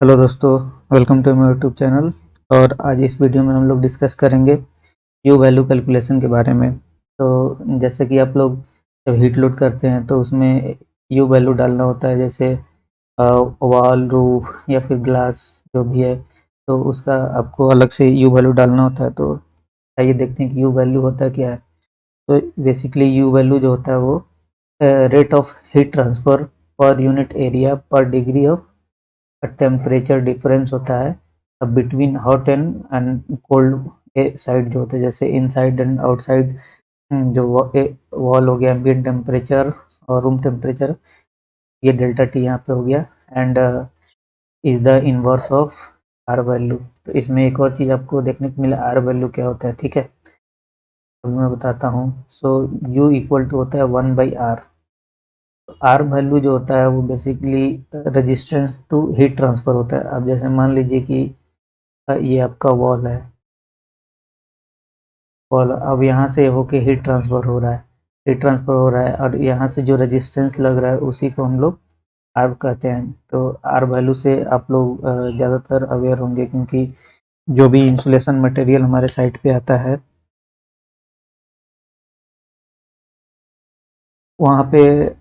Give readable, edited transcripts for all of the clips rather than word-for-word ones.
Hello दोस्तों, welcome to my YouTube channel. और आज इस वीडियो में हम लोग डिस्कस करेंगे यू वैल्यू कैलकुलेशन के बारे में। तो जैसे कि आप लोग जब हीट लोड करते हैं तो उसमें यू वैल्यू डालना होता है, जैसे वॉल, रूफ या फिर ग्लास जो भी है, तो उसका आपको अलग से यू वैल्यू डालना होता है। तो आइए देखते हैं कि यू वैल्यू होता क्या है। तो बेसिकली यू वैल्यू जो होता है वो रेट ऑफ हीट ट्रांसफ़र पर यूनिट एरिया पर डिग्री ऑफ टेम्परेचर डिफरेंस होता है between hot and cold side जो होता है, जैसे इनसाइड एंड आउटसाइड। जो वॉल हो गया, एम्बिएंट टेम्परेचर और रूम टेम्परेचर, ये डेल्टा टी यहाँ पे हो गया। And is the inverse of R value. तो इसमें एक और चीज़ आपको देखने को मिला, आर वैल्यू क्या होता है, ठीक है। अब मैं बताता हूँ। सो यू इक्वल टू होता है 1/r। आर वैल्यू जो होता है वो basically resistance to heat transfer होता है। अब जैसे मान लीजिए कि ये आपका वॉल है, वॉल अब यहाँ से होके हीट ट्रांसफ़र हो रहा है, हीट ट्रांसफ़र हो रहा है, और यहाँ से जो रेजिस्टेंस लग रहा है उसी को हम लोग आर कहते हैं। तो आर वैल्यू से आप लोग ज़्यादातर अवेयर होंगे, क्योंकि जो भी इंसुलेशन मटेरियल हमारे साइट पे आता है वहाँ पे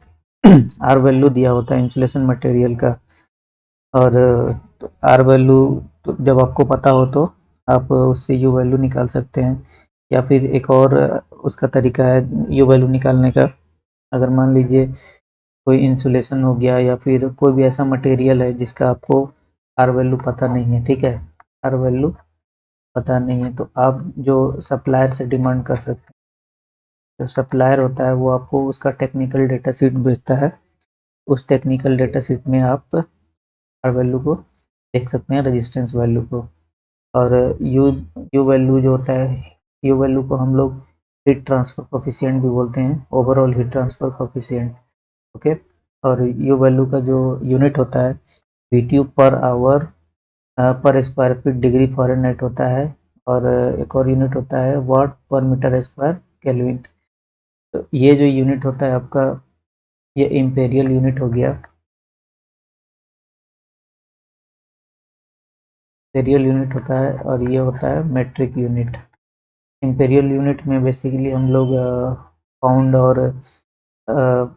आर वैल्यू दिया होता है इंसुलेशन मटेरियल का। और तो आर वैल्यू तो जब आपको पता हो तो आप उससे यू वैल्यू निकाल सकते हैं। या फिर एक और उसका तरीका है यू वैल्यू निकालने का। अगर मान लीजिए कोई इंसुलेशन हो गया या फिर कोई भी ऐसा मटेरियल है जिसका आपको आर वैल्यू पता नहीं है, ठीक है, आर वैल्यू पता नहीं है, तो आप जो सप्लायर से डिमांड कर सकते हैं। जो सप्लायर होता है वो आपको उसका टेक्निकल डेटा शीट भेजता है। उस टेक्निकल डेटा शीट में आप आर वैल्यू को देख सकते हैं, रेजिस्टेंस वैल्यू को। और यू यू वैल्यू जो होता है, यू वैल्यू को हम लोग हीट ट्रांसफ़र कोफिशिएंट भी बोलते हैं, overall heat transfer coefficient. Okay. और यू वैल्यू का जो यूनिट होता है बीटीयू पर आवर पर स्क्वायर फीट डिग्री फ़ारेनहाइट होता है। और एक और यूनिट होता है वाट पर मीटर स्क्वायर केल्विन। तो ये जो यूनिट होता है आपका, ये इम्पेरियल यूनिट हो गया। इम्पेरियल यूनिट होता है और ये होता है मेट्रिक यूनिट। इम्पेरियल यूनिट में बेसिकली हम लोग पाउंड और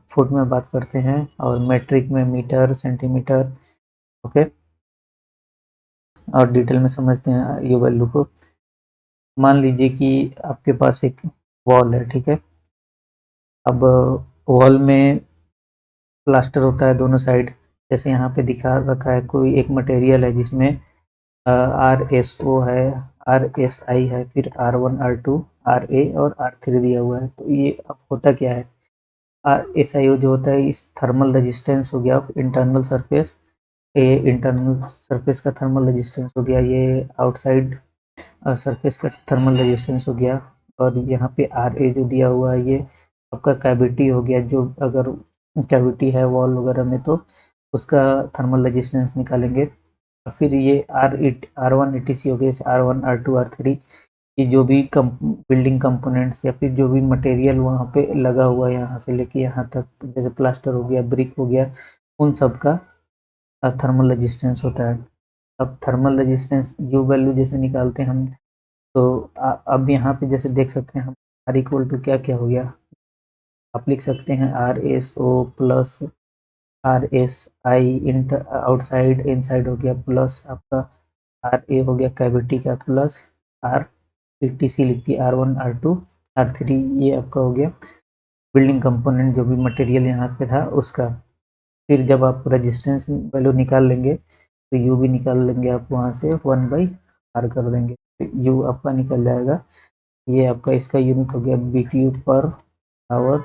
फुट में बात करते हैं, और मेट्रिक में मीटर, सेंटीमीटर। ओके। और डिटेल में समझते हैं ये वैल्यू को। मान लीजिए कि आपके पास एक वॉल है, ठीक है। अब वॉल में प्लास्टर होता है दोनों साइड, जैसे यहाँ पे दिखा रखा है। कोई एक मटेरियल है जिसमें आर एस ओ है, आर एस आई है, फिर R1 R2 RA और R3 दिया हुआ है। तो ये अब होता क्या है, आर एस आई जो होता है इस थर्मल रेजिस्टेंस हो गया इंटरनल सरफेस, ये इंटरनल सरफेस का थर्मल रेजिस्टेंस हो गया, ये आउटसाइड सरफेस का थर्मल रेजिस्टेंस हो गया। और यहाँ पे आर ए जो दिया हुआ है ये आपका कैविटी हो गया। जो अगर कैविटी है वॉल वगैरह में तो उसका थर्मल रेजिस्टेंस निकालेंगे। और फिर ये R1 ETC हो गया, जैसे R1 R2 R3, ये जो भी बिल्डिंग कंपोनेंट्स या फिर जो भी मटेरियल वहाँ पे लगा हुआ है यहाँ से लेके यहाँ तक, जैसे प्लास्टर हो गया, ब्रिक हो गया, उन सब का थर्मल रेजिस्टेंस होता है। अब थर्मल रेजिस्टेंस यू वैल्यू जैसे निकालते हैं हम, तो अब यहाँ पे जैसे देख सकते हैं हम, आर इक्वल टू क्या क्या हो गया, आप लिख सकते हैं RSO plus RSI inter outside inside हो गया, प्लस आपका RA हो गया कैविटी का, प्लस R ETC लिख दिया, R1 R2 R3, ये आपका हो गया बिल्डिंग कंपोनेंट जो भी मटेरियल यहाँ पे था उसका। फिर जब आप रेजिस्टेंस वैल्यू निकाल लेंगे तो यू भी निकाल लेंगे आप वहाँ से, 1/r कर देंगे, तो यू आपका निकल जाएगा। ये आपका इसका यूनिट हो गया BTU पर आवर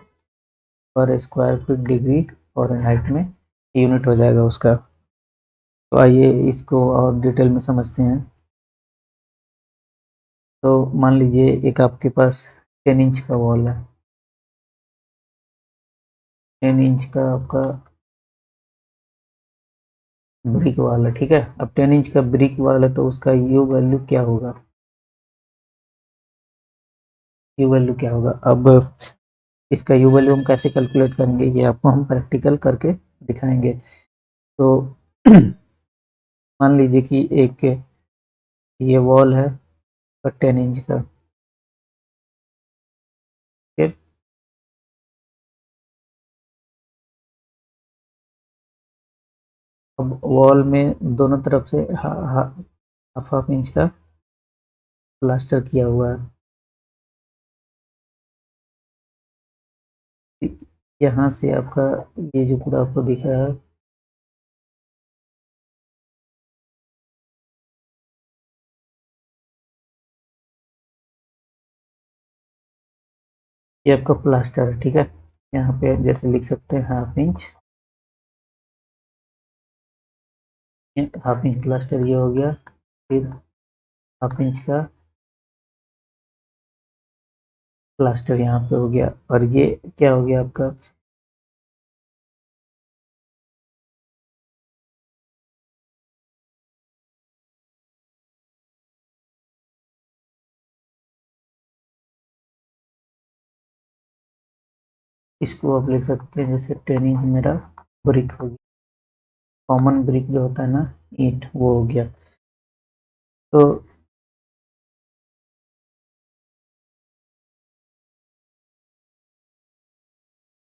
पर स्क्वायर फीट डिग्री फ़ारेनहाइट में यूनिट हो जाएगा उसका। तो आइए इसको और डिटेल में समझते हैं। तो मान लीजिए एक आपके पास 10 इंच का वॉल है, 10 इंच का आपका ब्रिक वॉल है, ठीक है। अब 10 इंच का ब्रिक वॉल है तो उसका यू वैल्यू क्या होगा, यू वैल्यू क्या होगा। अब इसका यू वैल्यू हम कैसे कैलकुलेट करेंगे ये आपको हम प्रैक्टिकल करके दिखाएंगे। तो मान लीजिए कि एक ये वॉल है 10 इंच का, ठीक है। अब वॉल में दोनों तरफ से हाफ हाफ इंच का प्लास्टर किया हुआ है। यहाँ से आपका ये जो पूरा आपको दिख रहा है, ये आपका प्लास्टर है, ठीक है। यहाँ पे जैसे लिख सकते हैं half inch, half inch plaster ये हो गया। फिर हाफ इंच का प्लास्टर यहाँ पे हो गया, और ये क्या हो गया आपका, इसको आप लिख सकते हैं जैसे 10 इंच मेरा ब्रिक हो गया। कॉमन ब्रिक जो होता है ना, ईंट, वो हो गया। तो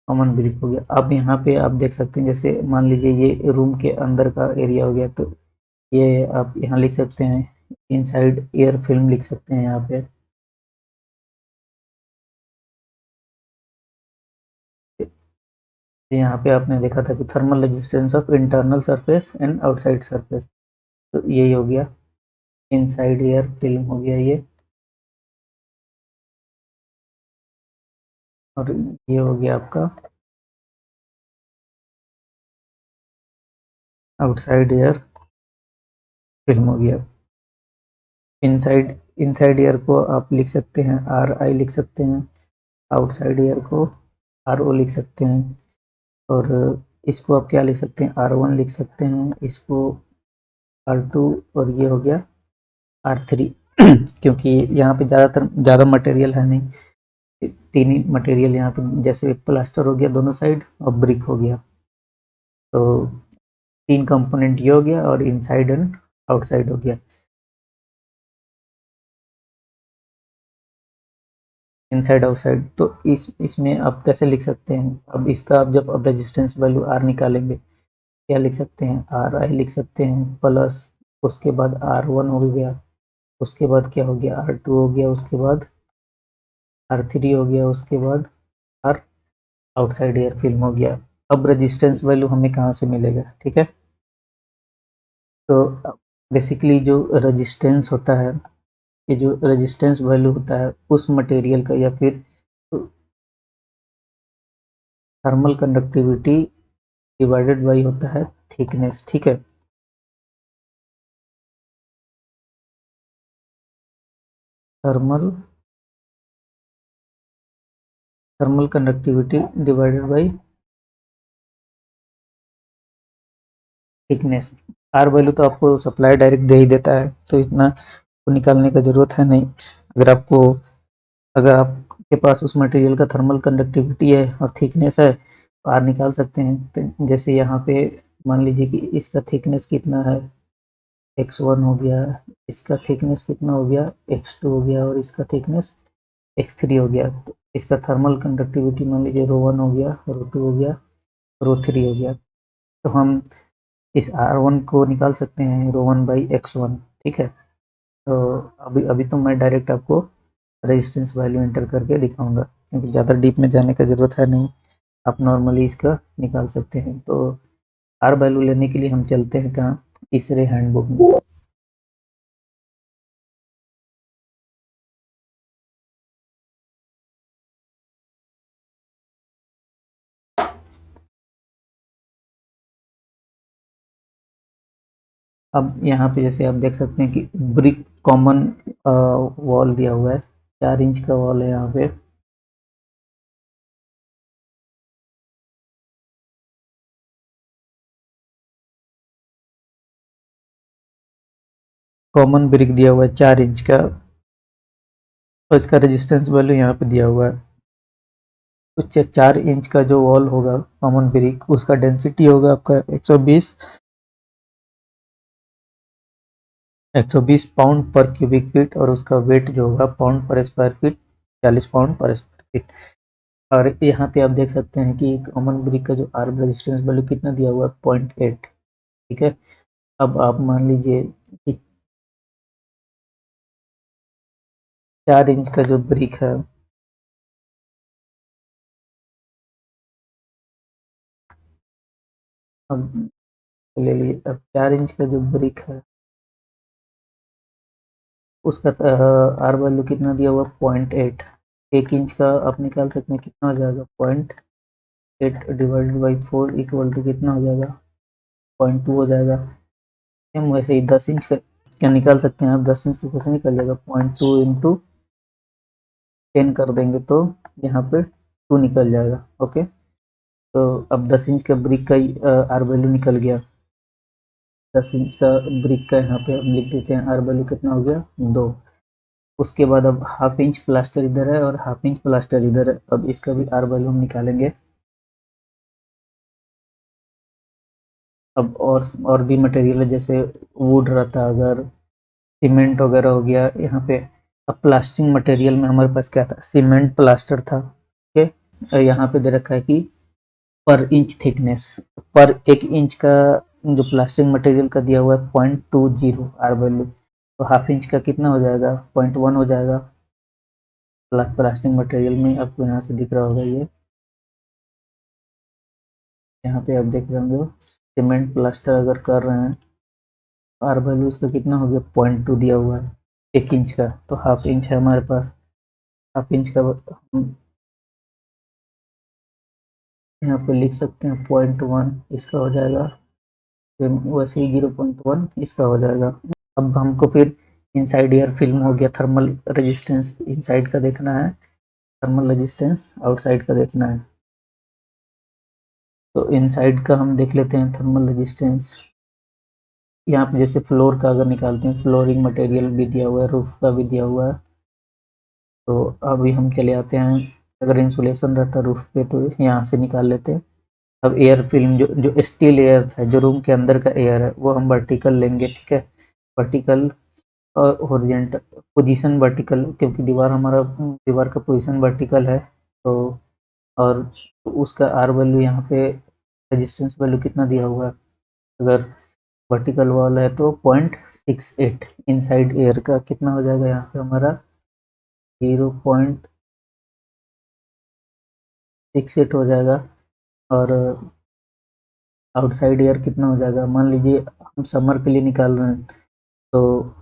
कॉमन ब्रिक हो गया। अब यहाँ पे आप देख सकते हैं, जैसे मान लीजिए ये रूम के अंदर का एरिया हो गया, तो ये आप यहाँ लिख सकते हैं इनसाइड एयर फिल्म लिख सकते हैं यहाँ पे। यहाँ पे आपने देखा था कि thermal resistance of internal surface and outside surface, तो यही हो गया इनसाइड एयर फिल्म हो गया ये, और ये हो गया आपका आउटसाइड एयर फिल्म हो गया। इनसाइड इनसाइड ईयर को आप लिख सकते हैं आर आई लिख सकते हैं, आउटसाइड ईयर को आर ओ लिख सकते हैं, और इसको आप क्या लिख सकते हैं, आर वन लिख सकते हैं, इसको आर टू, और ये हो गया आर थ्री। क्योंकि यहाँ पे ज़्यादा मटेरियल है नहीं, तीन ही मटेरियल यहाँ पे, जैसे एक प्लास्टर हो गया दोनों साइड और ब्रिक हो गया, तो तीन कंपोनेंट ये हो गया, और इनसाइड एंड आउटसाइड हो गया। इनसाइड आउटसाइड, तो इसमें आप कैसे लिख सकते हैं, अब इसका आप जब अब रेजिस्टेंस वैल्यू आर निकालेंगे, क्या लिख सकते हैं, आर आई लिख सकते हैं प्लस, उसके बाद आर वन हो गया, उसके बाद क्या हो गया, आर टू हो गया, उसके बाद आर थ्री हो गया, उसके बाद आर आउटसाइड एयर फिल्म हो गया। अब रेजिस्टेंस वैल्यू हमें कहाँ से मिलेगा, ठीक है। तो बेसिकली जो रेजिस्टेंस होता है, ये जो रेजिस्टेंस वैल्यू होता है उस मटेरियल का, या फिर थर्मल कंडक्टिविटी डिवाइडेड बाई होता है थिकनेस, ठीक है। Thermal thermal conductivity divided by thickness. R value तो आपको सप्लाई डायरेक्ट दे ही देता है, तो इतना को निकालने का जरूरत है नहीं। अगर आपके पास उस मटेरियल का थर्मल कंडक्टिविटी है और थिकनेस है, तो आर निकाल सकते हैं। तो जैसे यहाँ पे मान लीजिए कि इसका थिकनेस कितना है, x1 हो गया, इसका थिकनेस कितना हो गया, x2 हो गया, और इसका थिकनेस x3 हो गया। तो इसका थर्मल कंडक्टिविटी मान लीजिए रो1 हो गया, रो2 हो गया, रो3 हो गया। तो हम इस R1 को निकाल सकते हैं रो1 बाई x1, ठीक है। तो अभी अभी तो मैं डायरेक्ट आपको रेजिस्टेंस वैल्यू एंटर करके दिखाऊंगा, क्योंकि ज़्यादा डीप में जाने का ज़रूरत है नहीं, आप नॉर्मली इसका निकाल सकते हैं। तो आर वैल्यू लेने के लिए हम चलते हैं कहाँ, तीसरे हैंडबुक में। अब यहाँ पे जैसे आप देख सकते हैं कि ब्रिक कॉमन वॉल दिया हुआ है, 4 इंच का वॉल है यहाँ पे। कॉमन ब्रिक दिया हुआ है 4 इंच का, और इसका रेजिस्टेंस वैल्यू यहाँ पे दिया हुआ है। तो 4 इंच का जो वॉल होगा कॉमन ब्रिक, उसका डेंसिटी होगा आपका 120 120 पाउंड पर क्यूबिक फीट और उसका वेट जो होगा पाउंड पर स्क्वायर फीट 40 पाउंड पर स्क्वायर फीट। और यहाँ पे आप देख सकते हैं कि कॉमन ब्रिक का जो आर्म रेजिस्टेंस वैल्यू कितना दिया हुआ है 0.8। ठीक है, अब आप मान लीजिए कि 4 इंच का जो ब्रिक है, अब ले लिए, अब 4 इंच का जो ब्रिक है उसका आर वैल्यू कितना दिया हुआ 0.8। 1 इंच का आप निकाल सकते हैं कितना हो जाएगा 0.8 डिवाइडेड बाई 4 इक्वल टू कितना हो जाएगा 0.2 हो जाएगा। सेम वैसे ही 10 इंच का क्या निकाल सकते हैं आप, 10 इंच का कैसे निकल जाएगा 0.2 इंटू 10 कर देंगे तो यहाँ पे 2 निकल जाएगा। ओके, तो अब 10 इंच का ब्रिक का आर वैल्यू निकल गया। 10 इंच का ब्रिक का यहाँ पे हम लिख देते हैं आर वैल्यू कितना हो गया 2। उसके बाद अब हाफ इंच प्लास्टर इधर है और हाफ इंच प्लास्टर इधर है, अब इसका भी आर वैल्यू हम निकालेंगे। अब और भी मटेरियल है, जैसे वुड रहता, अगर सीमेंट वगैरह हो गया यहाँ पे। अब प्लास्टिंग मटेरियल में हमारे पास क्या था, सीमेंट प्लास्टर था। ओके, और यहाँ पे दे रखा है कि पर इंच थिकनेस, पर 1 इंच का जो प्लास्टिक मटेरियल का दिया हुआ है 0.20 आर वैल्यू, तो हाफ इंच का कितना हो जाएगा 0.1 हो जाएगा। प्लास्टिक मटेरियल में आपको यहाँ से दिख रहा होगा ये, यहाँ पे आप देख रहे होंगे सीमेंट प्लास्टर अगर कर रहे हैं, आर वैल्यू इसका कितना हो गया 0.2 दिया हुआ है 1 इंच का, तो हाफ इंच है हमारे पास। हाफ इंच का हम यहाँ पे लिख सकते हैं 0.1 इसका हो जाएगा, फिर वैसे ही 0.1 इसका हो जाएगा। अब हमको फिर इनसाइड एयर फिल्म हो गया, थर्मल रेजिस्टेंस इनसाइड का देखना है, थर्मल रेजिस्टेंस आउटसाइड का देखना है। तो इनसाइड का हम देख लेते हैं थर्मल रेजिस्टेंस। यहाँ पे जैसे फ्लोर का अगर निकालते हैं, फ्लोरिंग मटेरियल भी दिया हुआ है, रूफ का भी दिया हुआ है। तो अभी हम चले आते हैं, अगर इंसुलेशन रहता रूफ पे तो यहाँ से निकाल लेते हैं। अब एयर फिल्म जो जो स्टील एयर है, जो रूम के अंदर का एयर है, वो हम वर्टिकल लेंगे। ठीक है, वर्टिकल और हॉरिजॉन्टल पोजीशन, वर्टिकल क्योंकि दीवार का पोजीशन वर्टिकल है। तो और उसका आर वैल्यू यहाँ पे रेजिस्टेंस वैल्यू कितना दिया हुआ है, अगर वर्टिकल वॉल है तो 0.68, इनसाइड एयर का कितना हो जाएगा यहाँ पे हमारा 0.68 हो जाएगा। और आउटसाइड एयर कितना हो जाएगा, मान लीजिए हम समर के लिए निकाल रहे हैं, तो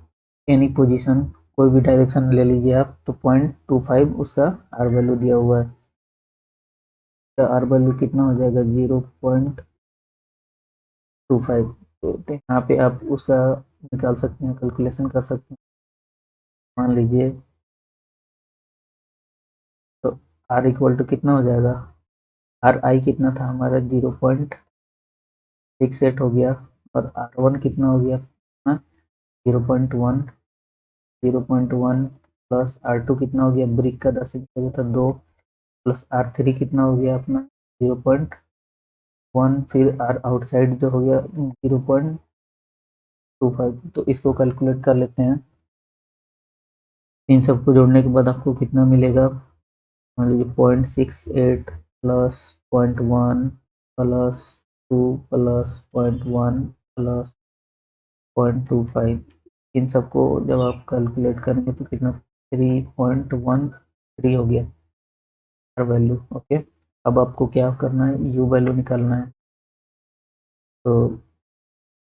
एनी पोजीशन कोई भी डायरेक्शन ले लीजिए आप, तो 0.25 उसका आर वैल्यू दिया हुआ है। तो आर वैल्यू कितना हो जाएगा 0.25। तो यहाँ पे आप उसका निकाल सकते हैं, कैलकुलेशन कर सकते हैं। मान लीजिए तो आर इक्वल टू कितना हो जाएगा, आर आई कितना था हमारा 0.68 हो गया, और आर वन कितना हो गया 0.1, 0.1 प्लस आर टू कितना हो गया, ब्रिक का 10 इंच का जो था 2, प्लस आर थ्री कितना हो गया अपना 0.1, फिर आर आउटसाइड जो हो गया 0.25। तो इसको कैलकुलेट कर लेते हैं। इन सबको जोड़ने के बाद आपको कितना मिलेगा, मान लीजिए 0.68 प्लस 0.1 प्लस 2 प्लस 0.1 प्लस 0.25, इन सबको जब आप कैलकुलेट करेंगे तो कितना 3.13 हो गया वैल्यू। ओके, अब आपको क्या करना है, यू वैल्यू निकालना है। तो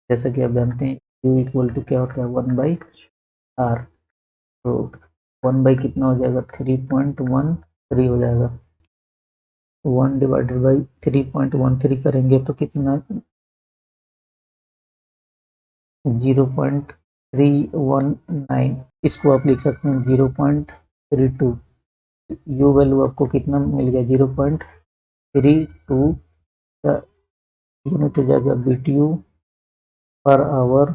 जैसा कि आप जानते हैं यू इक्वल टू क्या होता है 1/r, तो 1 बाई कितना हो जाएगा 3.13 हो जाएगा। 1 डिवाइडेड बाई 3.13 करेंगे तो कितना 0.319, इसको आप लिख सकते हैं 0.32। यू वैल्यू आपको कितना मिल गया 0.32 का यूनिट हो जाएगा BTU पर आवर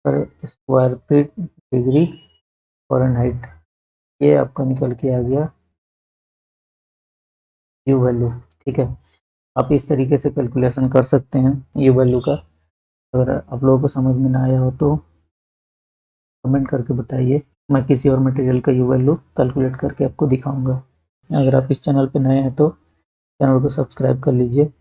पर स्क्वायर फीट डिग्री फ़ारेनहाइट। ये आपका निकल के आ गया यू वैल्यू। ठीक है, आप इस तरीके से कैलकुलेशन कर सकते हैं यू वैल्यू का। अगर आप लोगों को समझ में ना आया हो तो कमेंट करके बताइए, मैं किसी और मटेरियल का यू वैल्यू कैलकुलेट करके आपको दिखाऊंगा। अगर आप इस चैनल पे नए हैं तो चैनल को सब्सक्राइब कर लीजिए।